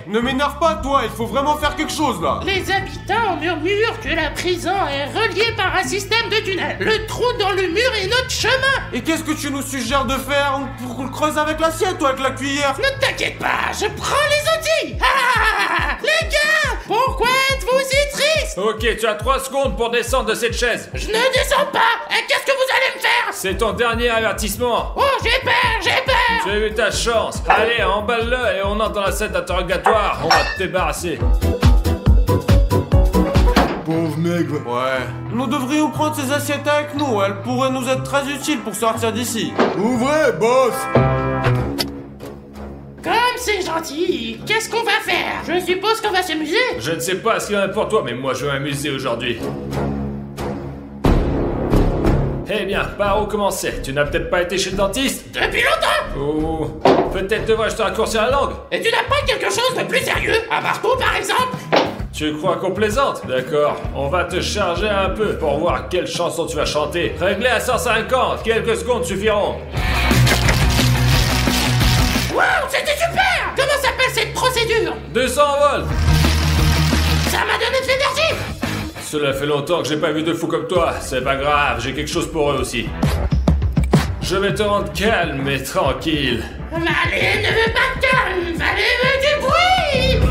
Ne m'énerve pas, toi, il faut vraiment faire quelque chose là. Les habitants murmurent que la prison est reliée par un système de tunnel. Le trou dans le mur est notre chemin. Et qu'est-ce que tu nous suggères de faire? Pour qu'on le creuse avec l'assiette ou avec la cuillère? Ne t'inquiète pas, je prends les outils. Les gars, pourquoi êtes-vous si tristes? Ok, tu as 3 secondes pour descendre de cette chaise. Je ne descends pas. Et qu'est-ce que vous allez me faire? C'est ton dernier avertissement. Oh, j'ai peur. Tu as eu ta chance. Allez, emballe-le et on entre dans la scène d'interrogatoire. On va te débarrasser. Pauvre maigre. Ouais. Nous devrions prendre ces assiettes avec nous. Elles pourraient nous être très utiles pour sortir d'ici. Ouvrez, boss. Comme c'est gentil, qu'est-ce qu'on va faire? Je suppose qu'on va s'amuser. Je ne sais pas ce qu'il y en a pour toi, mais moi je vais m'amuser aujourd'hui. Eh bien, par où commencer? Tu n'as peut-être pas été chez le dentiste? Depuis longtemps. Ou peut-être devrais-je te raccourcir la langue? Et tu n'as pas quelque chose de plus sérieux? Un marteau par exemple? Tu crois qu'on plaisante? D'accord, on va te charger un peu pour voir quelle chanson tu vas chanter. Réglé à 150, quelques secondes suffiront. Wow, c'était super! Comment s'appelle cette procédure? 200 volts. Ça m'a donné de l'énergie! Cela fait longtemps que j'ai pas vu de fous comme toi. C'est pas grave, j'ai quelque chose pour eux aussi. Je vais te rendre calme et tranquille. Valet ne veut pas de calme, Valet veut du bruit!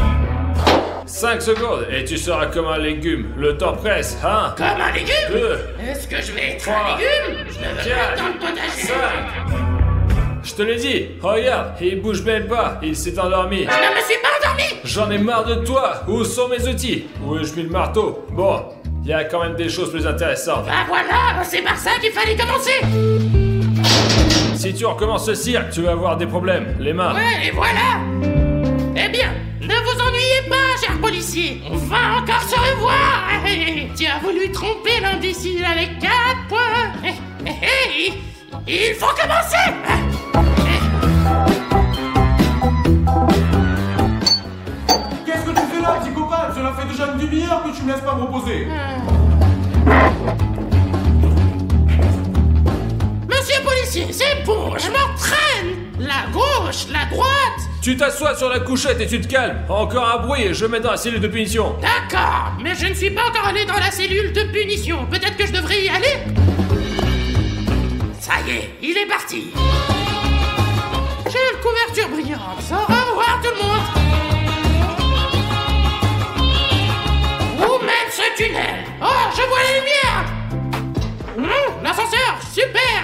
5 secondes et tu seras comme un légume. Le temps presse, hein? Comme un légume? 2. Est-ce que je vais être 3, un légume? Je ne veux pas 4, être dans le potager. 5. Je te l'ai dit, regarde, il bouge même pas, il s'est endormi. Je ne me suis pas endormi! J'en ai marre de toi. Où sont mes outils? Où ai-je mis le marteau? Bon, il y a quand même des choses plus intéressantes. Bah voilà, c'est par ça qu'il fallait commencer! Si tu recommences ce cirque, tu vas avoir des problèmes. Les mains. Ouais, et voilà! Eh bien, ne vous ennuyez pas, cher policier. On va encore se revoir. Tu as voulu tromper l'imbécile avec 4 points. Il faut commencer. Qu'est-ce que tu fais là, psychopathe? Cela fait déjà une demi-heure que tu me laisses pas me reposer. Monsieur policier, c'est bon, je m'entraîne. La gauche, la droite. Tu t'assois sur la couchette et tu te calmes. Encore un bruit et je mets dans la cellule de punition. D'accord, mais je ne suis pas encore allé dans la cellule de punition. Peut-être que je devrais y aller? Ça y est, il est parti. J'ai une couverture brillante. Au revoir tout le monde. Où mène ce tunnel? Oh, je vois les lumières. L'ascenseur, super.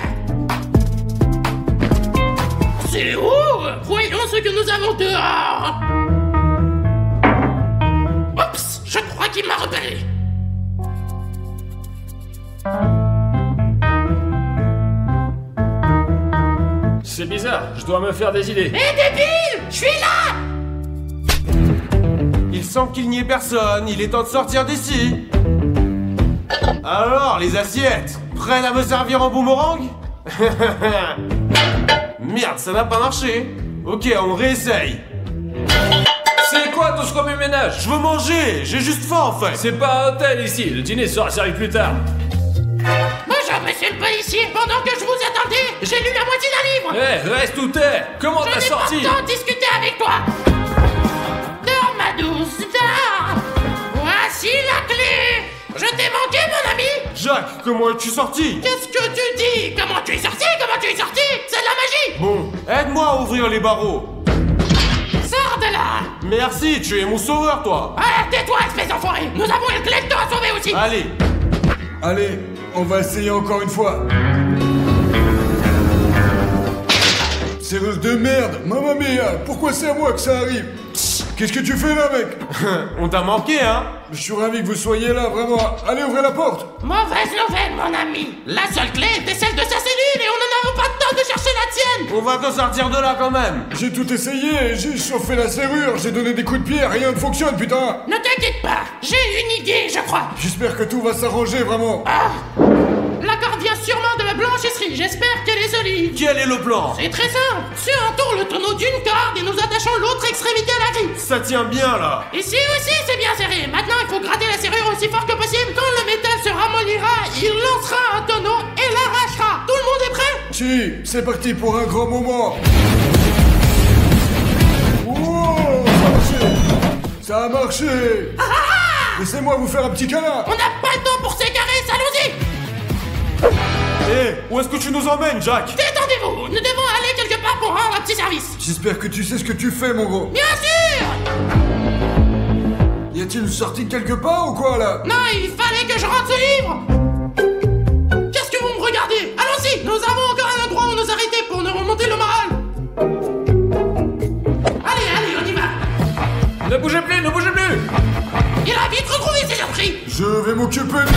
C'est où? Voyons ce que nous avons dehors. Oups, je crois qu'il m'a repéré. C'est bizarre, je dois me faire des idées. Hé débile, je suis là. Il semble qu'il n'y ait personne, il est temps de sortir d'ici. Alors, les assiettes, prêtes à me servir en boomerang? Merde, ça n'a pas marché. Ok, on réessaye. C'est quoi tout ce remue-ménage? Je veux manger, j'ai juste faim en fait. C'est pas un hôtel ici, le dîner sera servi plus tard. Bonjour monsieur le policier, pendant que je vous attendais, j'ai lu la moitié d'un livre. Hé, reste où t'es? Comment t'as sorti? Je n'ai pas le temps de discuter avec toi. Dors ma douce, dors. Voici la clé. Je t'ai manqué mon ami. Jacques, comment es-tu sorti? Qu'est-ce que tu dis? Comment tu es sorti? Comment tu es sorti? C'est de la magie. Bon, aide-moi à ouvrir les barreaux. Sors de là. Merci, tu es mon sauveur, toi. Ah, tais-toi, espèce d'enfoiré. Nous avons El Clecto à sauver aussi. Allez. Allez, on va essayer encore une fois. Serreuse de merde, mamma mia, pourquoi c'est à moi que ça arrive? Qu'est-ce que tu fais là, mec? On t'a manqué, hein? Je suis ravi que vous soyez là, vraiment. Allez, ouvrez la porte. Mauvaise nouvelle, mon ami. La seule clé était celle de sa cellule et on n'en avait pas le temps de chercher la tienne. On va te sortir de là quand même. J'ai tout essayé, j'ai chauffé la serrure, j'ai donné des coups de pied, rien ne fonctionne, putain. Ne t'inquiète pas, j'ai une idée, je crois. J'espère que tout va s'arranger, vraiment. Ah, la corde vient sûrement de la blanchisserie, j'espère qu'elle est solide. Quel est le plan? C'est très simple. Tu entoures le tonneau d'une corde et nous attachons l'autre extrémité à la grille. Ça tient bien là. Ici aussi, c'est bien serré. Maintenant, il faut gratter la serrure aussi fort que possible. Quand le métal se ramollira, il lancera un tonneau et l'arrachera. Tout le monde est prêt? Si, c'est parti pour un grand moment. Wow, ça a marché. Laissez-moi vous faire un petit câlin. On n'a pas le temps pour s'égarer, allons-y. Hé, où est-ce que tu nous emmènes, Jack? Détendez-vous, nous devons aller quelque part pour rendre un petit service. J'espère que tu sais ce que tu fais, mon gros. Bien sûr. Y a-t-il une sortie quelque part ou quoi, là? Non, il fallait que je rende ce livre. Qu'est-ce que vous me regardez? Allons-y, nous avons encore un endroit où nous arrêter pour nous remonter le moral. Allez, on y va. Ne bougez plus, ne bougez plus. Il a vite retrouvé ses esprits. Je vais m'occuper de...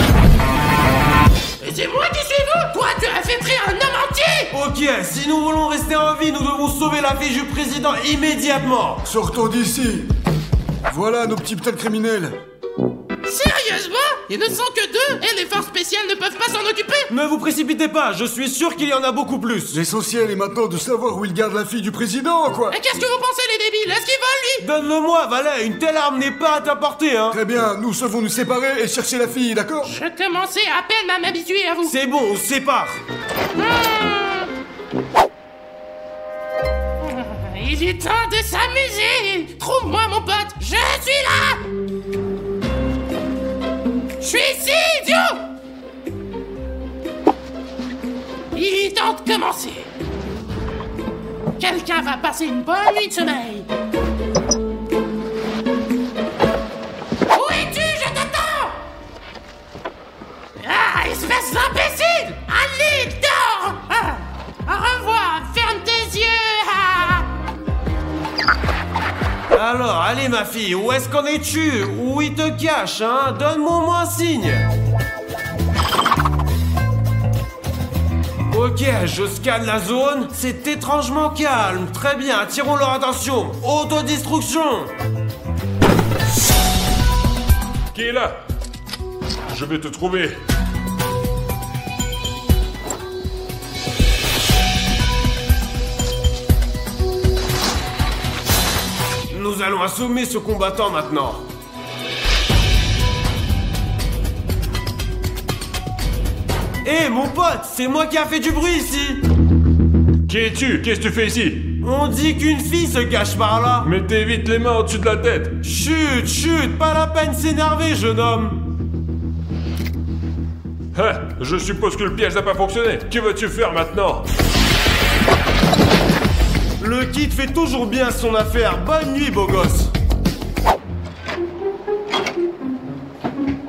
Et c'est moi qui suis vous. Toi, tu as fait frire un homme entier. Ok, si nous voulons rester en vie, nous devons sauver la fille du président immédiatement. Sortons d'ici. Voilà nos petits putains de criminels. Sérieusement? Ils ne sont que deux et les forces spéciales ne peuvent pas s'en occuper. Ne vous précipitez pas, je suis sûr qu'il y en a beaucoup plus. L'essentiel est maintenant de savoir où il garde la fille du président, quoi. Et qu'est-ce que vous pensez, les débiles? Est-ce qu'ils veulent, lui? Donne-le-moi, Valet, une telle arme n'est pas à ta portée, hein. Très bien, nous savons nous séparer et chercher la fille, d'accord? Je commençais à peine à m'habituer à vous. C'est bon, on se sépare. Il est temps de s'amuser. Trouve-moi mon pote, je suis là. Je suis ici, idiot. Il est temps de commencer. Quelqu'un va passer une bonne nuit de sommeil. Où es-tu? Je t'attends. Ah, espèce d'imbécile. Allez, dors. Au revoir, ferme tes yeux. Alors, allez ma fille, où est-ce qu'on es-tu? Où il te cache, hein? Donne-moi au moins un signe. Ok, je scanne la zone. C'est étrangement calme. Très bien, attirons leur attention. Autodestruction. Qui est là? Je vais te trouver. Nous allons assommer ce combattant maintenant. Hé, mon pote, c'est moi qui a fait du bruit ici. Qui es-tu? Qu'est-ce que tu fais ici? On dit qu'une fille se cache par là. Mettez vite les mains au-dessus de la tête. Chut, chut, pas la peine s'énerver, jeune homme. Hein, je suppose que le piège n'a pas fonctionné. Que vas-tu faire maintenant? Le kit fait toujours bien son affaire. Bonne nuit, beau gosse.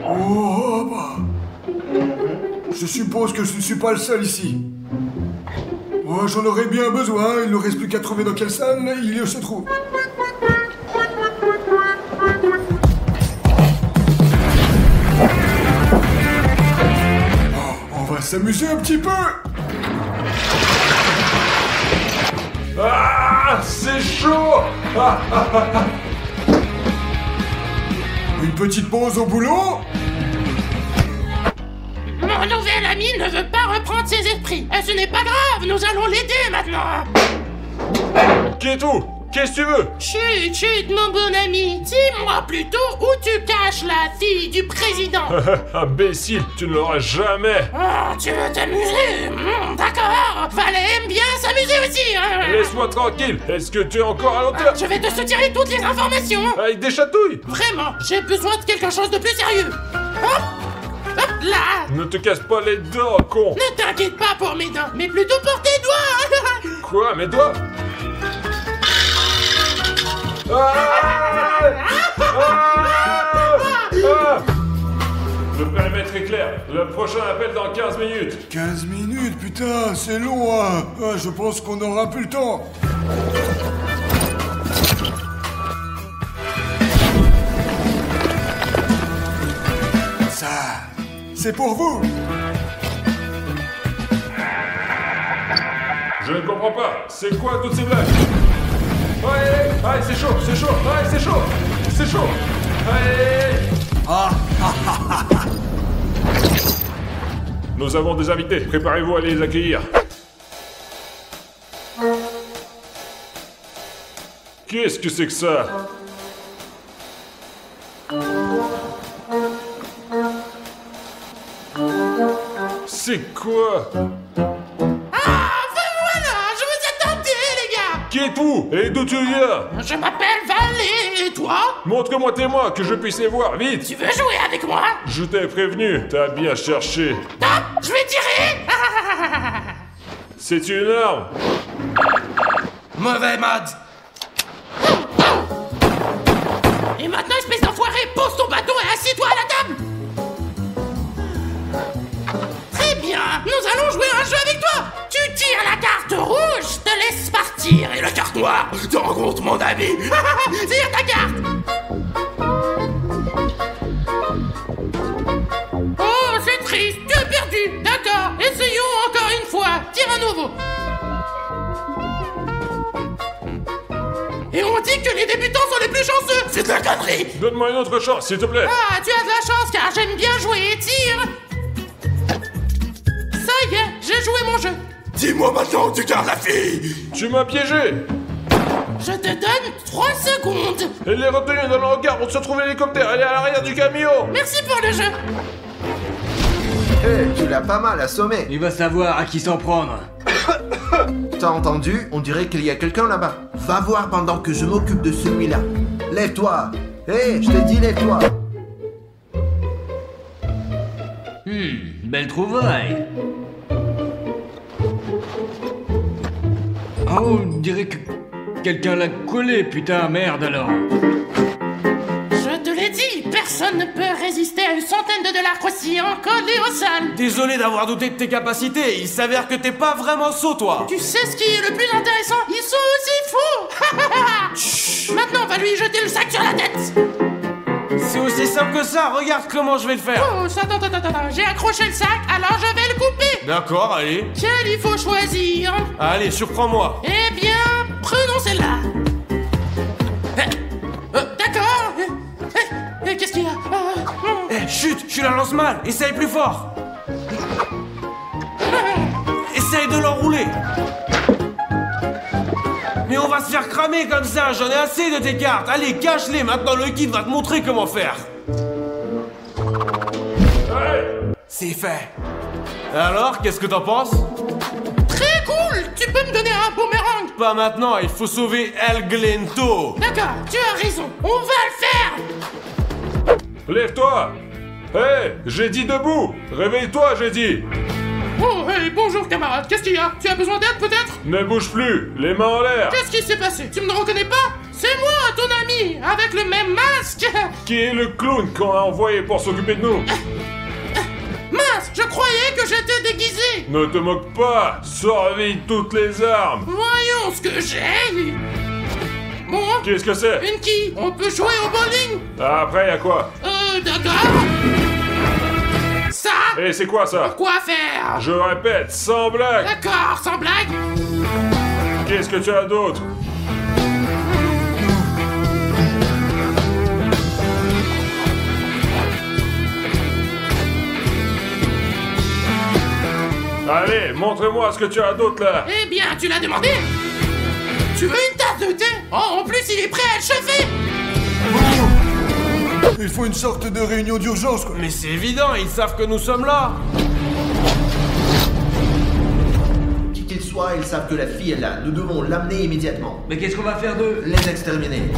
Oh, bah. Je suppose que je ne suis pas le seul ici. Oh, j'en aurais bien besoin. Il ne reste plus qu'à trouver dans quelle salle il se trouve. Oh, on va s'amuser un petit peu. Ah, c'est chaud. Une petite pause au boulot. Mon nouvel ami ne veut pas reprendre ses esprits. Et ce n'est pas grave, nous allons l'aider maintenant. Qui es-tu? Qu'est-ce que tu veux? Chut, chut, mon bon ami. Dis-moi plutôt où tu caches la fille du président. Imbécile, tu ne l'auras jamais. Oh, tu veux t'amuser? D'accord. Valet aime bien s'amuser aussi, hein. Laisse-moi tranquille. Est-ce que tu es encore à l'auteur? Je vais te soutirer toutes les informations. Avec des chatouilles. Vraiment, j'ai besoin de quelque chose de plus sérieux. Hop, hop, là. Ne te casse pas les dents, con. Ne t'inquiète pas pour mes dents, mais plutôt pour tes doigts. Quoi, mes doigts? Ah! Père, le prochain appel dans 15 minutes. 15 minutes, putain, c'est long, hein. Ah, je pense qu'on n'aura plus le temps. Ça, c'est pour vous. Je ne comprends pas. C'est quoi toutes ces blagues? Ouais, c'est chaud, c'est chaud. Ouais, c'est chaud. C'est chaud. Nous avons des invités. Préparez-vous à les accueillir. Qu'est-ce que c'est que ça? C'est quoi? Qui êtes-vous? Et d'où tu viens? Je m'appelle Valé, et toi? Montre-moi tes mains, que je puisse les voir, vite! Tu veux jouer avec moi? Je t'ai prévenu, t'as bien cherché. Top, je vais tirer! C'est une arme! Mauvais mode. Et maintenant, espèce d'enfoiré, pose ton bâton et assieds-toi à la table! Très bien, nous allons jouer un jeu avec toi! Tu tires la carte rouge, je te laisse partir, et la carte noire, t'en compte mon ami! Tire ta carte! Oh, c'est triste, tu as perdu! D'accord, essayons encore une fois, tire à nouveau! Et on dit que les débutants sont les plus chanceux! C'est de la connerie! Donne-moi une autre chance, s'il te plaît! Ah, tu as de la chance car j'aime bien jouer, tire! Ça y est, j'ai joué mon jeu! Dis-moi maintenant où tu gardes la fille! Tu m'as piégé! Je te donne 3 secondes! Elle est retenue dans le hangar pour se trouver l'hélicoptère, elle est à l'arrière du camion! Merci pour le jeu! Hé, tu l'as pas mal assommé. Il va savoir à qui s'en prendre. T'as entendu? On dirait qu'il y a quelqu'un là-bas. Va voir pendant que je m'occupe de celui-là. Lève-toi. Hé, je t'ai dit lève-toi. Belle trouvaille. Oh, on dirait que quelqu'un l'a collé, putain, merde alors. Je te l'ai dit, personne ne peut résister à une centaine de dollars croustillants collés au sol. Désolé d'avoir douté de tes capacités, il s'avère que t'es pas vraiment sot, toi. Tu sais ce qui est le plus intéressant? Ils sont aussi fous. Maintenant, on va lui jeter le sac sur la tête. C'est aussi simple que ça, regarde comment je vais le faire. Oh, attends, j'ai accroché le sac, alors je vais le couper. D'accord, allez. Quel il faut choisir? Allez, surprends-moi. Eh bien, prenons celle-là. D'accord. Qu'est-ce qu'il y a? Chut, tu la lances mal, essaye plus fort. Essaye de l'enrouler. Mais on va se faire cramer comme ça, j'en ai assez de tes cartes. Allez, cache-les, maintenant le guide va te montrer comment faire. C'est fait. Alors, qu'est-ce que t'en penses? Très cool. Tu peux me donner un boomerang? Pas maintenant, il faut sauver El Glento. D'accord, tu as raison, on va le faire. Lève-toi! Hé, j'ai dit debout! Réveille-toi, j'ai dit! Oh, hey, bonjour camarade, qu'est-ce qu'il y a? Tu as besoin d'aide peut-être? Ne bouge plus, les mains en l'air! Qu'est-ce qui s'est passé? Tu me reconnais pas? C'est moi, ton ami, avec le même masque! Qui est le clown qu'on a envoyé pour s'occuper de nous? Mince, je croyais que j'étais déguisé! Ne te moque pas! Sors vite toutes les armes! Voyons ce que j'ai! Bon... Qu'est-ce que c'est? Une quille! On peut jouer au bowling! Après, y'a quoi? D'accord! Ça! Et c'est quoi ça? Quoi faire? Je répète, sans blague! D'accord, sans blague! Qu'est-ce que tu as d'autre? Allez, montre-moi ce que tu as d'autre là! Eh bien, tu l'as demandé! Tu veux une tasse de thé? Oh, en plus, il est prêt à le chauffer! Il faut une sorte de réunion d'urgence, quoi. Mais c'est évident, ils savent que nous sommes là. Qui qu'ils soient, ils savent que la fille est là. Nous devons l'amener immédiatement. Mais qu'est-ce qu'on va faire d'eux? Les exterminer.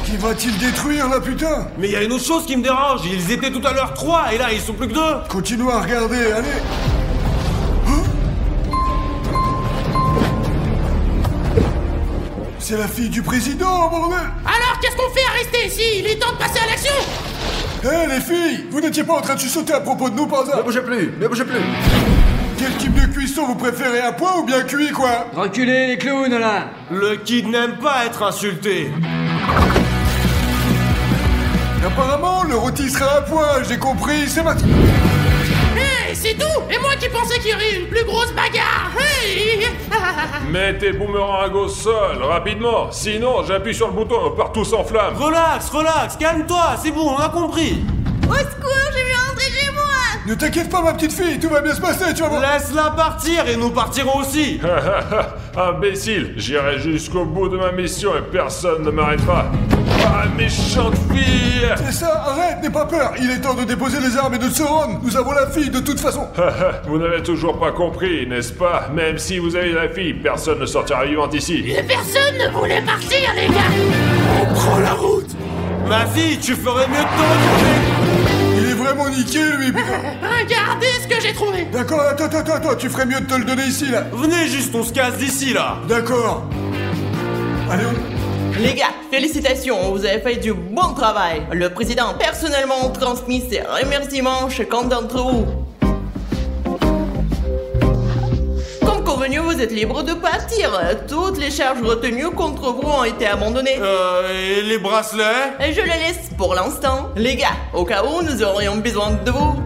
Qui va-t-il détruire, là, putain? Mais il y a une autre chose qui me dérange. Ils étaient tout à l'heure 3 et là, ils sont plus que 2. Continuez à regarder, allez. C'est la fille du président, bordel! Alors, qu'est-ce qu'on fait à rester ici? Il est temps de passer à l'action! Hé les filles, vous n'étiez pas en train de chuchoter à propos de nous par hasard? Ne bougez plus, ne bougez plus. Quel type de cuisson vous préférez, à point ou bien cuit quoi? Reculez les clowns là. Le kid n'aime pas être insulté. Apparemment, le rôti sera à point, j'ai compris, c'est parti. Hey, c'est tout. Et moi qui pensais qu'il y aurait une plus grosse bagarre. Hey. Mets tes boomerangs au sol, rapidement. Sinon, j'appuie sur le bouton et on part tous en flammes. Relax, relax, calme-toi, c'est bon, on a compris. Au secours, je vais rentrer chez moi. Ne t'inquiète pas ma petite fille, tout va bien se passer, tu vas voir. Laisse-la partir et nous partirons aussi. Imbécile, j'irai jusqu'au bout de ma mission et personne ne m'arrêtera. Ah, méchante fille. C'est ça, arrête, n'aie pas peur. Il est temps de déposer les armes et de se rendre. Nous avons la fille de toute façon. Vous n'avez toujours pas compris, n'est-ce pas? Même si vous avez la fille, personne ne sortira vivant ici. Et personne ne voulait partir, les gars. On prend la route. Ma fille, tu ferais mieux de t'en occuper. Il est vraiment niqué lui, putain. Regardez ce que j'ai trouvé. D'accord, attends, tu ferais mieux de te le donner ici là. Venez juste, on se casse d'ici là. D'accord. Allez, Les gars, félicitations, vous avez fait du bon travail. Le président a personnellement transmis ses remerciements à chacun d'entre vous. Comme convenu, vous êtes libre de partir. Toutes les charges retenues contre vous ont été abandonnées. Et les bracelets? Et je les laisse pour l'instant. Les gars, au cas où nous aurions besoin de vous.